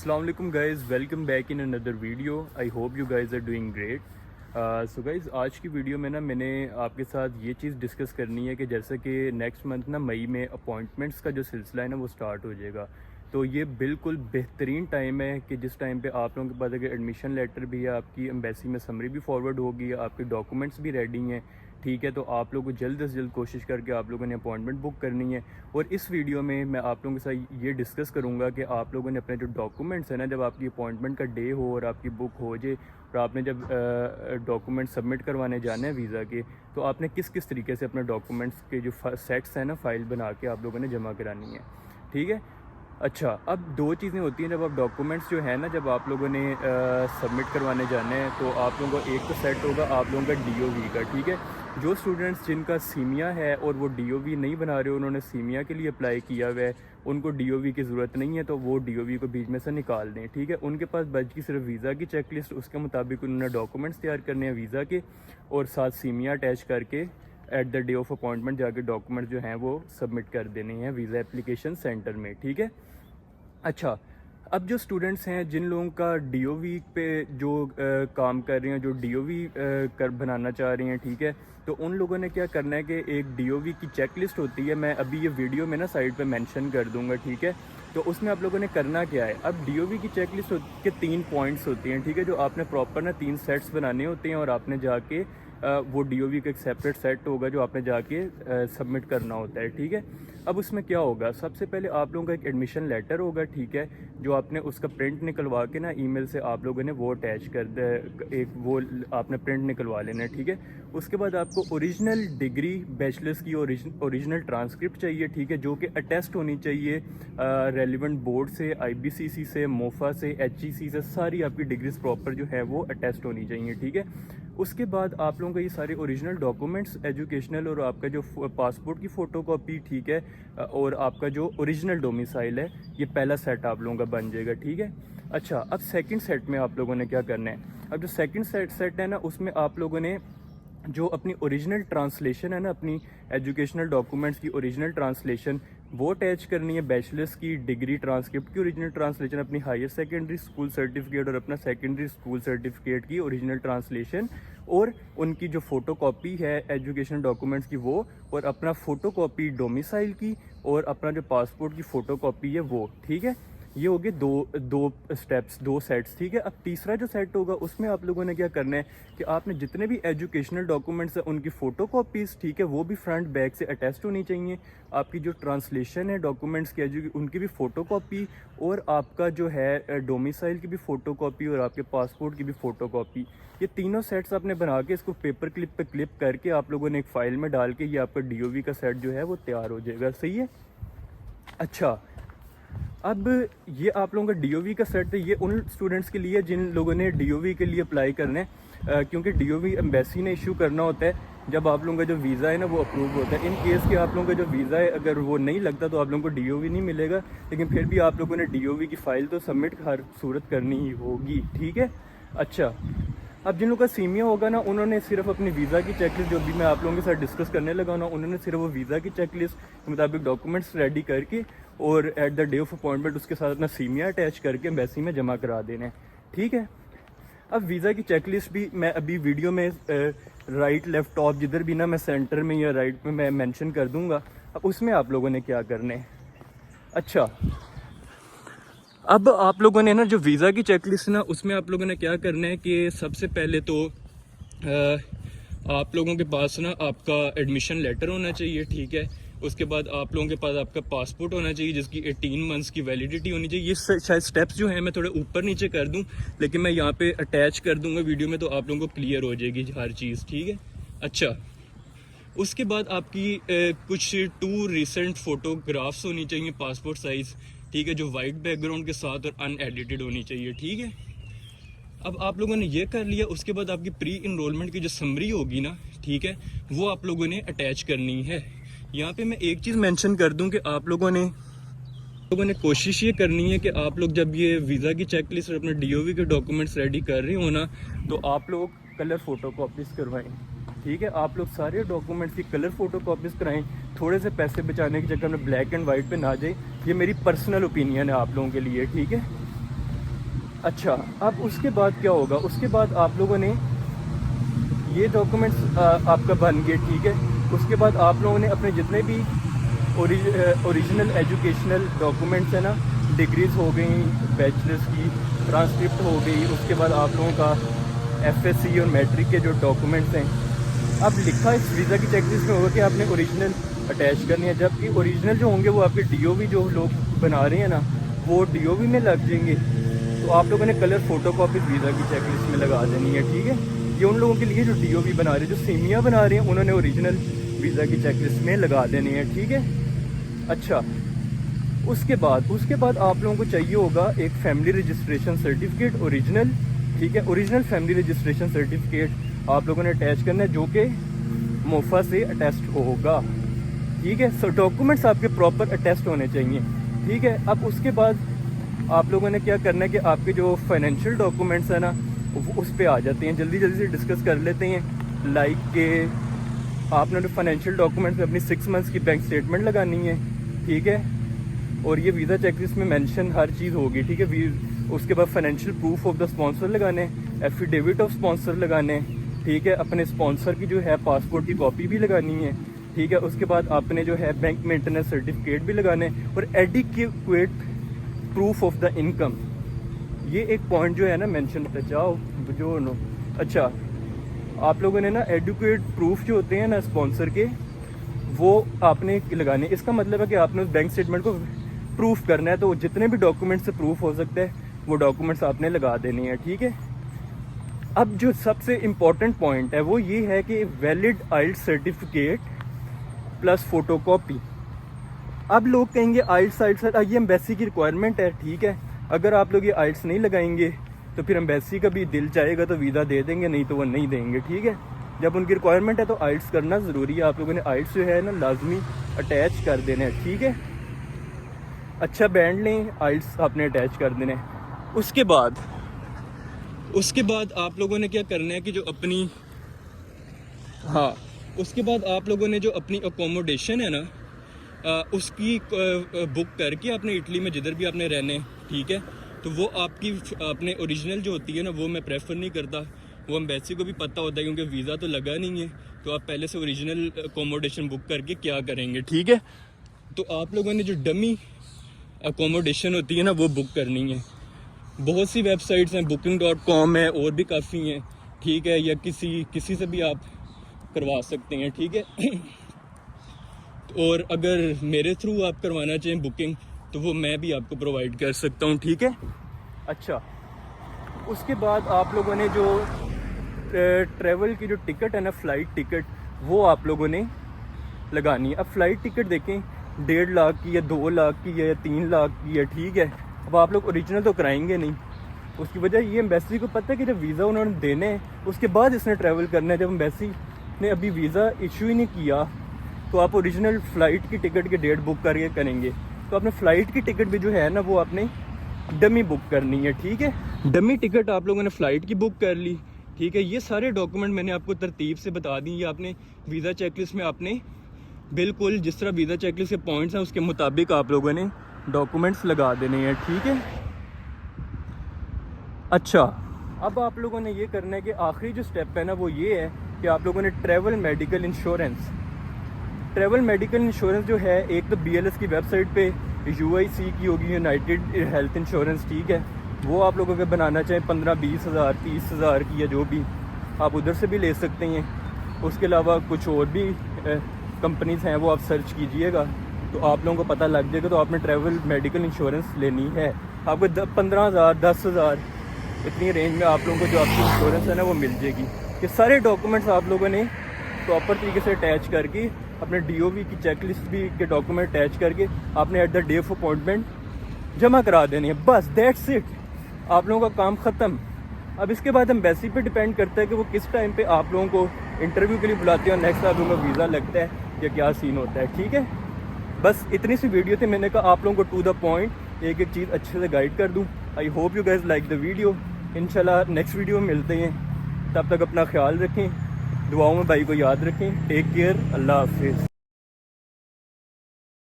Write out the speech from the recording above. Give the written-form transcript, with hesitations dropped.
Assalamu alaikum guys, welcome back in another video. I hope you guys are doing great. So guys, आज की video में ना मैंने आपके साथ ये चीज़ डिस्कस करनी है कि जैसे कि नेक्स्ट मंथ ना मई में अपॉइंटमेंट्स का जो सिलसिला है ना वो स्टार्ट हो जाएगा। तो ये बिल्कुल बेहतरीन टाइम है कि जिस टाइम पे आप लोगों के पास अगर एडमिशन लेटर भी है, आपकी एम्बेसी में समरी भी फॉरवर्ड होगी, आपके डॉक्यूमेंट्स भी रेडी हैं, ठीक है, तो आप लोगों को जल्द से जल्द कोशिश करके आप लोगों ने अपॉइंटमेंट बुक करनी है। और इस वीडियो में मैं आप लोगों के साथ ये डिस्कस करूंगा कि आप लोगों ने अपने जो डॉक्यूमेंट्स हैं ना, जब आपकी अपॉइंटमेंट का डे हो और आपकी बुक हो जाए और आपने जब डॉक्यूमेंट सबमिट करवाने जाना है वीज़ा के, तो आपने किस किस तरीके से अपने डॉक्यूमेंट्स के जो सेट्स हैं ना फाइल बना के आप लोगों ने जमा करानी है, ठीक है। अच्छा, अब दो चीज़ें होती हैं जब आप डॉक्यूमेंट्स जो है ना, जब आप लोगों ने सबमिट करवाने जाने हैं, तो आप लोगों को एक तो सेट होगा आप लोगों का DOV का, ठीक है। जो स्टूडेंट्स जिनका सीमिया है और वो DOV नहीं बना रहे, उन्होंने सीमिया के लिए अप्लाई किया हुआ है, उनको DOV की ज़रूरत नहीं है, तो वो DOV को बीच में से निकाल दें, ठीक है। उनके पास बच की सिर्फ वीज़ा की चेक लिस्ट, उसके मुताबिक उन्होंने डॉक्यूमेंट्स तैयार करने हैं वीज़ा के, और साथ सीमिया अटैच करके at the day of appointment जाके डॉक्यूमेंट जो हैं वो सबमिट कर देने हैं वीज़ा एप्लीकेशन सेंटर में, ठीक है। अच्छा, अब जो स्टूडेंट्स हैं जिन लोगों का DOV पे जो काम कर रहे हैं, जो DOV कर बनाना चाह रहे हैं, ठीक है, तो उन लोगों ने क्या करना है कि एक DOV की चेक लिस्ट होती है, मैं अभी ये वीडियो में ना साइड पे मेंशन कर दूंगा, ठीक है। तो उसमें आप लोगों ने करना क्या है, अब DOV की चेक लिस्ट के 3 पॉइंट्स होती हैं, ठीक है, जो आपने प्रॉपर ना 3 सेट्स बनाने होते हैं और आपने जाके वो DOV का एक सेपरेट सेट होगा जो आपने जाके सबमिट करना होता है, ठीक है। अब उसमें क्या होगा, सबसे पहले आप लोगों का एक एडमिशन लेटर होगा, ठीक है, जो आपने उसका प्रिंट निकलवा के ना ईमेल से आप लोगों ने वो अटैच कर दे, एक वो आपने प्रिंट निकलवा लेना है, ठीक है। उसके बाद आपको ओरिजिनल डिग्री बैचलर्स की ओरिजिनल ट्रांसक्रिप्ट चाहिए, ठीक है, जो कि अटेस्ट होनी चाहिए रेलिवेंट बोर्ड से, IBCC से, मोफा से, HEC से, सारी आपकी डिग्रीज प्रॉपर जो है वो अटेस्ट होनी चाहिए, ठीक है। उसके बाद आप लोगों का ये सारे ओरिजिनल डॉक्यूमेंट्स एजुकेशनल और आपका जो पासपोर्ट की फ़ोटो कॉपी, ठीक है, और आपका जो ओरिजिनल डोमिसाइल है, ये पहला सेट आप लोगों का बन जाएगा, ठीक है। अच्छा, अब सेकंड सेट में आप लोगों ने क्या करना है, अब जो सेकंड सेट है ना, उसमें आप लोगों ने जो अपनी ओरिजिनल ट्रांसलेशन है ना, अपनी एजुकेशनल डॉक्यूमेंट्स की ओरिजिनल ट्रांसलेशन वो अटैच करनी है, बैचलर्स की डिग्री ट्रांसक्रिप्ट की ओरिजिनल ट्रांसलेशन, अपनी हायर सेकेंडरी स्कूल सर्टिफिकेट और अपना सेकेंडरी स्कूल सर्टिफिकेट की ओरिजिनल ट्रांसलेशन, और उनकी जो फ़ोटो कॉपी है एजुकेशनल डॉक्यूमेंट्स की वो, और अपना फ़ोटो कॉपी डोमिसाइल की, और अपना जो पासपोर्ट की फ़ोटो कॉपी है वो, ठीक है। ये हो गए दो स्टेप्स, 2 सेट्स, ठीक है। अब तीसरा जो सेट होगा उसमें आप लोगों ने क्या करना है कि आपने जितने भी एजुकेशनल डॉक्यूमेंट्स हैं उनकी फ़ोटो कॉपीज़, ठीक है, वो भी फ्रंट बैक से अटैच्ड होनी चाहिए। आपकी जो ट्रांसलेशन है डॉक्यूमेंट्स की उनकी भी फ़ोटो कॉपी, और आपका जो है डोमिसाइल की भी फ़ोटो कॉपी, और आपके पासपोर्ट की भी फ़ोटो कॉपी, ये तीनों सेट्स आपने बना के इसको पेपर क्लिप पे क्लिप करके आप लोगों ने एक फ़ाइल में डाल के ये आपका DOV का सेट जो है वो तैयार हो जाएगा, सही है। अच्छा, अब ये आप लोगों का DOV का सेट है, ये उन स्टूडेंट्स के लिए जिन लोगों ने DOV के लिए अप्लाई करना है, क्योंकि DOV एम्बेसी ने इशू करना होता है जब आप लोगों का जो वीज़ा है ना वो अप्रूव होता है। इन केस के आप लोगों का जो वीज़ा है अगर वो नहीं लगता तो आप लोगों को DOV नहीं मिलेगा, लेकिन फिर भी आप लोगों ने DOV की फ़ाइल तो सबमिट हर सूरत करनी ही होगी, ठीक है। अच्छा, अब जिन लोगों का सीमिया होगा ना, उन्होंने सिर्फ अपनी वीज़ा की चेकलिस्ट, जो भी मैं आप लोगों के साथ डिस्कस करने लगा ना, उन्होंने सिर्फ वो वीज़ा की चेकलिस्ट के मुताबिक डॉक्यूमेंट्स रेडी करके और at the day of appointment उसके साथ अपना सीमिया अटैच करके एम्बेसी में जमा करा देना है, ठीक है। अब वीज़ा की चेकलिस्ट भी मैं अभी वीडियो में राइट लेफ़्ट टॉप जिधर भी ना मैं सेंटर में या राइट में मैं मेंशन कर दूंगा। अब उसमें आप लोगों ने क्या करना है, अच्छा, अब आप लोगों ने ना जो वीज़ा की चेकलिस्ट ना, उसमें आप लोगों ने क्या करना है कि सबसे पहले तो आप लोगों के पास ना आपका एडमिशन लेटर होना चाहिए, ठीक है। उसके बाद आप लोगों के पास आपका पासपोर्ट होना चाहिए जिसकी 18 मंथ्स की वैलिडिटी होनी चाहिए। ये शायद स्टेप्स जो हैं मैं थोड़े ऊपर नीचे कर दूं, लेकिन मैं यहाँ पे अटैच कर दूंगा वीडियो में, तो आप लोगों को क्लियर हो जाएगी हर चीज़, ठीक है। अच्छा, उसके बाद आपकी कुछ 2 रिसेंट फोटोग्राफ्स होनी चाहिए पासपोर्ट साइज़, ठीक है, जो वाइट बैकग्राउंड के साथ और अनएडिटेड होनी चाहिए, ठीक है। अब आप लोगों ने ये कर लिया, उसके बाद आपकी प्री इनरोलमेंट की जो समरी होगी ना, ठीक है, वो आप लोगों ने अटैच करनी है। यहाँ पे मैं एक चीज़ मेंशन कर दूं कि आप लोगों ने कोशिश ये करनी है कि आप लोग जब ये वीज़ा की चेकलिस्ट और अपने DOV के डॉक्यूमेंट्स रेडी कर रहे हो ना, तो आप लोग कलर फ़ोटो कॉपीज़ करवाएं, ठीक है। आप लोग सारे डॉक्यूमेंट्स की कलर फ़ोटो कॉपीज़ कराएं, थोड़े से पैसे बचाने के चक्कर में ब्लैक एंड वाइट पे ना जाए। ये मेरी पर्सनल ओपिनियन है आप लोगों के लिए, ठीक है। اچھا اب اس کے بعد کیا ہوگا؟ اس کے بعد آپ لوگوں نے یہ ڈاکومنٹس آپ کا بن گئے، ٹھیک ہے. اس کے بعد آپ لوگوں نے اپنے جتنے بھی اوریجنل ایجوکیشنل ڈاکومنٹس ہیں نا، ڈگریز ہو گئیں بیچلرس کی، ٹرانسکرپٹ ہو گئی، اس کے بعد آپ لوگوں کا ایف ایس سی اور میٹرک کے جو ڈاکومنٹس ہیں، اب لکھا اس ویزا کی چیک لسٹ میں ہوگا کہ آپ نے اوریجنل اٹیچ کرنی ہے. جبکہ اوریجنل جو ہوں گے وہ آپ کے ڈی او وی جو لوگ بنا رہے ہیں نا، وہ ڈی او وی میں لگ جائیں گے. تو آپ لوگوں نے کلر فوٹو کاپیز ویزا کی چیک لسٹ میں لگا دینی ہے، ٹھیک ہے. یہ ان لوگوں کے لیے جو ڈی او وی بنا رہے ہیں، جو سیمیا بنا رہے ہیں، انہوں نے اوریجنل ویزا کی چیک لسٹ میں لگا دینی ہے، ٹھیک ہے. اچھا اس کے بعد آپ لوگوں کو چاہیے ہوگا ایک فیملی رجسٹریشن سرٹیفکیٹ اوریجنل، ٹھیک ہے. اوریجنل فیملی رجسٹریشن سرٹیفکیٹ آپ لوگوں نے اٹیچ کرنا ہے، جو کہ موفا سے اٹیسٹ ہوگا، ٹھیک ہے. سو ڈاکومنٹس آپ کے پراپر اٹیسٹ ہونے چاہیے، ٹھیک ہے. اب اس کے بعد آپ لوگوں نے کیا کرنا ہے کہ آپ کے جو فائنینشیل ڈاکومنٹس ہیں نا، اس پہ آ جاتے ہیں. جلدی سے ڈسکس کر لیتے ہیں. لائک کہ آپ نے فائنینشیل ڈاکومنٹس میں اپنی 6 منتھس کی بینک اسٹیٹمنٹ لگانی ہے، ٹھیک ہے. اور یہ ویزا چیک لسٹ میں مینشن ہر چیز ہوگی، ٹھیک ہے. اس کے بعد financial proof of the sponsor لگانے، ایفیڈیوٹ آف اسپانسر لگانے، ٹھیک ہے. اپنے اسپانسر کی جو ہے پاسپورٹ کی کاپی بھی لگانی ہے، ٹھیک ہے. اس کے بعد آپ نے جو ہے بینک مینٹیننس سرٹیفکیٹ بھی لگانے، اور adequate proof of the income. یہ ایک پوائنٹ جو ہے نا مینشن بچاؤ جو نو. اچھا آپ لوگوں نے نا ایڈیکویٹ پروف جو ہوتے ہیں نا اسپانسر کے، وہ آپ نے لگانے. اس کا مطلب ہے کہ آپ نے اس بینک اسٹیٹمنٹ کو پروف کرنا ہے، تو جتنے بھی ڈاکومنٹ سے پروف ہو سکتا ہے وہ ڈاکومنٹس آپ نے لگا دینے ہیں، ٹھیک ہے. اب جو سب سے امپورٹنٹ پوائنٹ ہے وہ یہ ہے کہ valid IELTS certificate plus photocopy. اب لوگ کہیں گے آئلٹس یہ ایمبیسی کی ریکوائرمنٹ ہے، ٹھیک ہے. اگر آپ لوگ یہ آئلٹس نہیں لگائیں گے تو پھر ایمبیسی کا بھی دل چاہے گا تو ویزا دے دیں گے، نہیں تو وہ نہیں دیں گے، ٹھیک ہے. جب ان کی ریکوائرمنٹ ہے تو آئلٹس کرنا ضروری ہے. آپ لوگوں نے آئلٹس جو ہے نا لازمی اٹیچ کر دینے ہیں، ٹھیک ہے. اچھا بینڈ لیں، آئلٹس آپ نے اٹیچ کر دینے. اس کے بعد آپ لوگوں نے کیا کرنا ہے کہ جو اپنی اس کے بعد آپ لوگوں نے جو اپنی اکوموڈیشن ہے نا، اس کی بک کر کے اپنے اٹلی میں جدھر بھی آپ نے رہنے، ٹھیک ہے. تو وہ آپ کی اپنے اوریجنل جو ہوتی ہے نا، وہ میں پریفر نہیں کرتا. وہ ایمبیسی کو بھی پتہ ہوتا ہے کیونکہ ویزا تو لگا نہیں ہے. تو آپ پہلے سے اوریجنل اکوموڈیشن بک کر کے کیا کریں گے، ٹھیک ہے. تو آپ لوگوں نے جو ڈمی اکوموڈیشن ہوتی ہے نا وہ بک کرنی ہے. بہت سی ویب سائٹس ہیں، booking.com ہے، اور بھی کافی ہیں، ٹھیک ہے. یا کسی سے بھی آپ کروا سکتے ہیں، ٹھیک ہے. اور اگر میرے تھرو آپ کروانا چاہیں بکنگ تو وہ میں بھی آپ کو پرووائڈ کر سکتا ہوں، ٹھیک ہے. اچھا اس کے بعد آپ لوگوں نے جو ٹریول کی جو ٹکٹ ہے نا، فلائٹ ٹکٹ، وہ آپ لوگوں نے لگانی ہے. اب فلائٹ ٹکٹ دیکھیں 1.5 لاکھ کی یا 2 لاکھ کی یا 3 لاکھ کی ہے، ٹھیک ہے. اب آپ لوگ اوریجنل تو کرائیں گے نہیں. اس کی وجہ یہ ایمبیسی کو پتہ ہے کہ جب ویزا انہوں نے دینے ہیں اس کے بعد اس نے ٹریول کرنا ہے. جب ایمبیسی نے ابھی ویزا ایشو ہی نہیں کیا تو آپ اوریجنل فلائٹ کی ٹکٹ کی ڈیٹ بک کر کے کریں گے. تو آپ نے فلائٹ کی ٹکٹ بھی جو ہے نا وہ آپ نے ڈمی بک کرنی ہے، ٹھیک ہے. ڈمی ٹکٹ آپ لوگوں نے فلائٹ کی بک کر لی، ٹھیک ہے. یہ سارے ڈاکومنٹ میں نے آپ کو ترتیب سے بتا دی. یہ آپ نے ویزا چیک لسٹ میں آپ نے بالکل جس طرح ویزا چیک لسٹ کے پوائنٹس ہیں اس کے مطابق آپ لوگوں نے ڈاکومنٹس لگا دینے ہیں، ٹھیک ہے. اچھا اب آپ لوگوں نے یہ کرنا ہے کہ آخری جو سٹیپ ہے نا وہ یہ ہے کہ آپ لوگوں نے ٹریول میڈیکل انشورنس جو ہے، ایک تو بی ایل ایس کی ویب سائٹ پہ UIC کی ہوگی، یونائٹیڈ ہیلتھ انشورنس، ٹھیک ہے. وہ آپ لوگوں کے بنانا چاہیں 15-20 ہزار 30 ہزار کی یا جو بھی، آپ ادھر سے بھی لے سکتے ہیں. اس کے علاوہ کچھ اور بھی کمپنیز ہیں وہ آپ سرچ کیجئے گا تو آپ لوگوں کو پتہ لگ جائے گا. تو آپ نے ٹریول میڈیکل انشورنس لینی ہے. آپ کو 15,000 10,000 اتنی رینج میں آپ لوگوں کو جو آپ کی انشورنس ہے نا وہ مل جائے گی. یہ سارے ڈاکومنٹس آپ لوگوں نے پراپر طریقے سے اٹیچ کر کے اپنے ڈی او وی کی چیک لسٹ بھی کے ڈاکومنٹ اٹیچ کر کے آپ نے at the day of appointment جمع کرا دینے ہیں. بس دیٹس اٹ، آپ لوگوں کا کام ختم. اب اس کے بعد ایمبیسی پہ ڈیپینڈ کرتا ہے کہ وہ کس ٹائم پہ آپ لوگوں کو انٹرویو کے لیے بلاتے ہیں اور نیکسٹ آپ لوگوں کا ویزا لگتا ہے یا کیا سین ہوتا ہے، ٹھیک ہے. بس اتنی سی ویڈیو تھی، میں نے کہا آپ لوگوں کو ٹو دا پوائنٹ ایک چیز اچھے سے گائیڈ کر دوں. I hope you guys like the video. انشاءاللہ نیکسٹ ویڈیو میں ملتے ہیں. تب تک اپنا خیال رکھیں، دعاؤں میں بھائی کو یاد رکھیں. ٹیک کیئر، اللہ حافظ.